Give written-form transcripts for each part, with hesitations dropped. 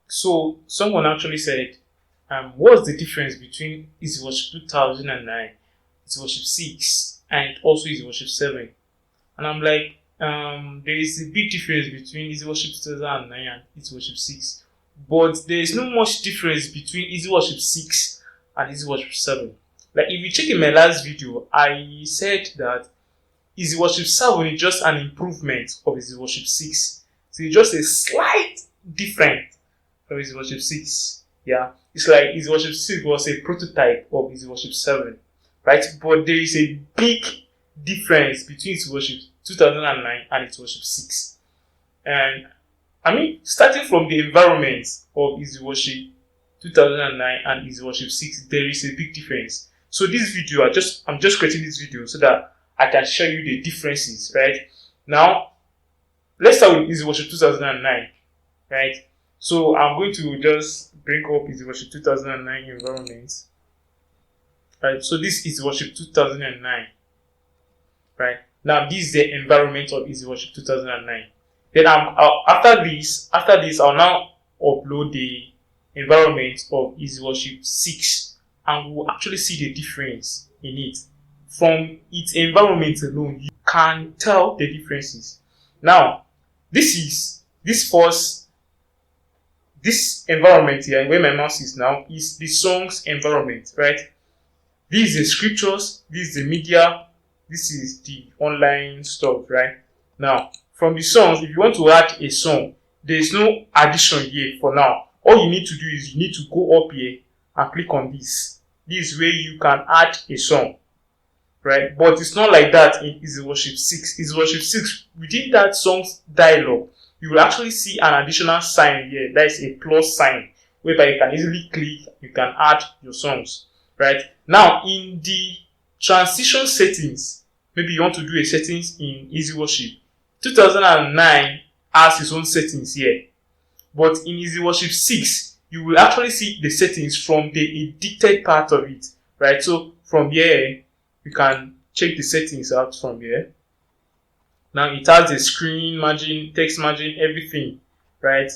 So someone actually said, what's the difference between Easyworship 2009, Easyworship 6, and also Easyworship 7? And I'm like, there is a big difference between Easyworship 2009 and Easyworship 6. But there is no much difference between Easyworship 6 and Easyworship 7. Like, if you check in my last video, I said that Easyworship 7 is just an improvement of Easyworship 6. So it's just a slight difference from Easyworship 6. Yeah. It's like Easyworship 6 was a prototype of Easyworship 7. Right? But there is a big difference between Easyworship 2009 and Easyworship 6. And I mean, starting from the environment of Easyworship 2009 and Easyworship 6, there is a big difference. So this video, I'm just creating this video so that I can show you the differences, right? Now, let's start with Easyworship 2009, right? So I'm going to just bring up Easyworship 2009 environment, right? So this is Easyworship 2009, right? Now this is the environment of Easyworship 2009. Then after this, I'll now upload the environment of Easyworship 6, and we'll actually see the difference in it. From its environment alone, you can tell the differences. Now, this environment here, where my mouse is now, is the song's environment, right? This is the scriptures, this is the media, this is the online stuff, right? Now, from the songs, if you want to add a song, there is no addition here for now. All you need to do is you need to go up here and click on this. This is where you can add a song, right? But it's not like that in Easyworship 6. Easyworship 6, within that song's dialogue, you will actually see an additional sign here. That is a plus sign, whereby you can easily click, you can add your songs, right? Now, in the transition settings, maybe you want to do a settings in Easyworship. 2009 has its own settings here. But in Easyworship 6, you will actually see the settings from the edited part of it, right? So from here, you can check the settings out from here. Now it has the screen margin, text margin, everything, right?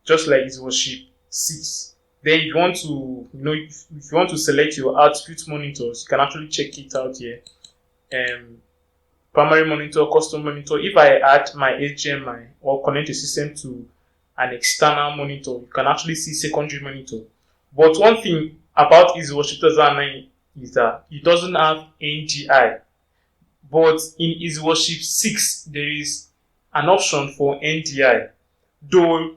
Just like Easyworship 6. Then if you want to, if you want to select your output monitors, you can actually check it out here. Primary monitor, custom monitor. If I add my HDMI or connect the system to an external monitor, you can actually see secondary monitor. But one thing about Easyworship 2009 is that it doesn't have NDI. But in Easyworship 6, there is an option for NDI. Though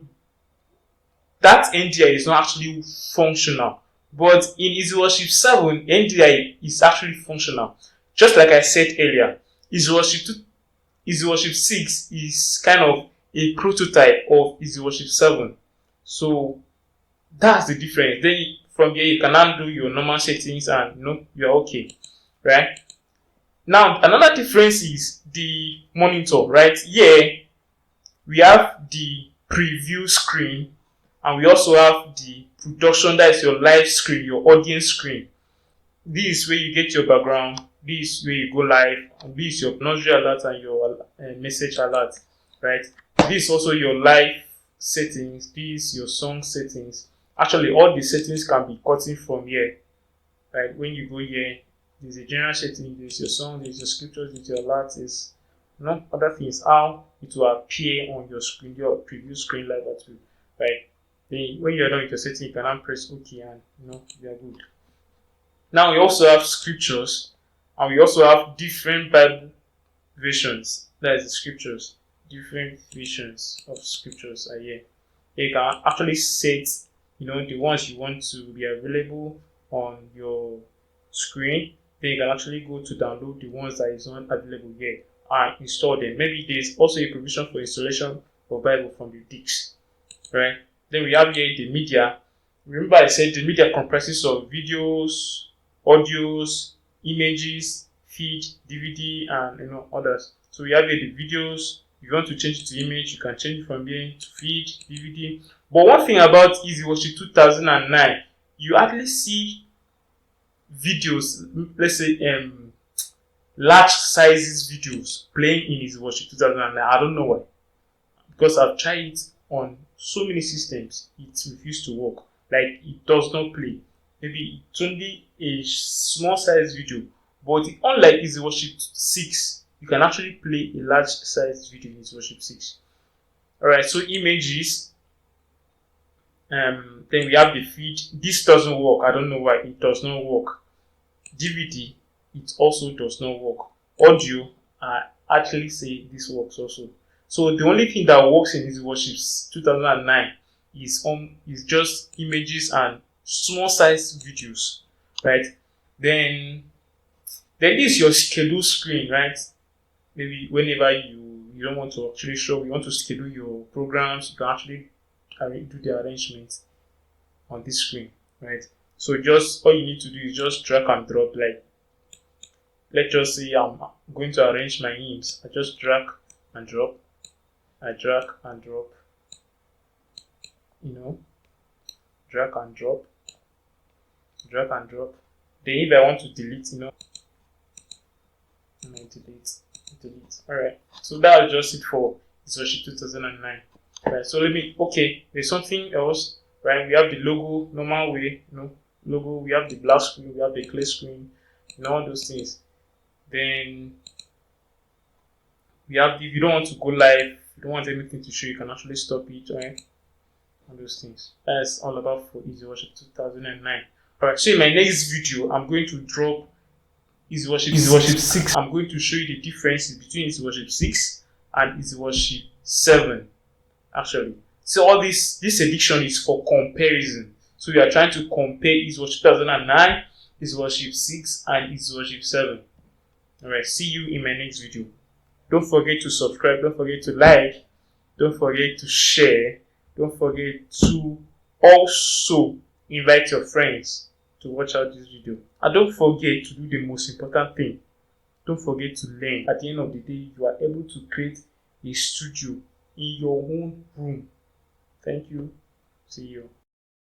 that NDI is not actually functional. But in Easyworship 7, NDI is actually functional. Just like I said earlier, Easyworship 6 is kind of a prototype of Easyworship 7. So that's the difference. Then from here you can undo your normal settings and you're okay, right? Now another difference is the monitor, right? Here we have the preview screen and we also have the production, that is your live screen, your audience screen. This is where you get your background, this is where you go live, and this is your nursery alert and your message alert, right? This is also your live settings, this is your song settings. Actually, all the settings can be gotten from here, right? When you go here, there's a general setting, there's your song, there's your scriptures, there's your alerts, there's other things, how it will appear on your screen, your preview screen like that too, right? Then when you're done with your setting, you can now press OK and you are good. Now we also have scriptures, and we also have different Bible versions. That is the scriptures. Different versions of scriptures are here. You can actually set, the ones you want to be available on your screen. Then you can actually go to download the ones that is not available yet and install them. Maybe there's also a provision for installation of Bible from the discs, right? Then we have here the media. Remember I said the media comprises of videos, audios, images, feed, DVD, and others. So we have here the videos. If you want to change it to image, you can change it from here to feed, DVD. But one thing about Easyworship 2009, you actually see videos, let's say large sizes videos playing in Easyworship 2009. I don't know why, because I've tried it on so many systems it refuses to work. Like it does not play. Maybe it's only a small size video, but unlike Easyworship 6, you can actually play a large size video in Easyworship 6. Alright, so images, then we have the feed. This doesn't work. I don't know why it does not work. DVD, it also does not work. Audio, I actually say this works also. So the only thing that works in Easyworship 2009 is just images and small size videos, right? Then this is your schedule screen, right? Maybe whenever you don't want to actually show, you want to schedule your programs, you can actually do the arrangements on this screen, right? So just all you need to do is just drag and drop. Like let's just say I'm going to arrange my hymns. I just drag and drop. I drag and drop. Drag and drop. Drag and drop. Then if I want to delete, delete. Alright. So that's just it for Easyworship 2009. Right. So there's something else. Right, we have the logo, normal way, logo, we have the black screen, we have the clear screen, all those things. Then we have, if you don't want to go live, you don't want anything to show, you can actually stop it, right? All those things. That's all about for Easyworship 2009. Alright, so in my next video, I'm going to drop Easyworship 6. I'm going to show you the differences between Easyworship 6 and Easyworship 7, actually. So all this edition is for comparison. So we are trying to compare Easyworship 2009, Easyworship 6, and Easyworship 7. Alright, see you in my next video. Don't forget to subscribe, don't forget to like, don't forget to share, don't forget to also invite your friends to watch out this video. And don't forget to do the most important thing. Don't forget to learn. At the end of the day, you are able to create a studio in your own room. Thank you. See you.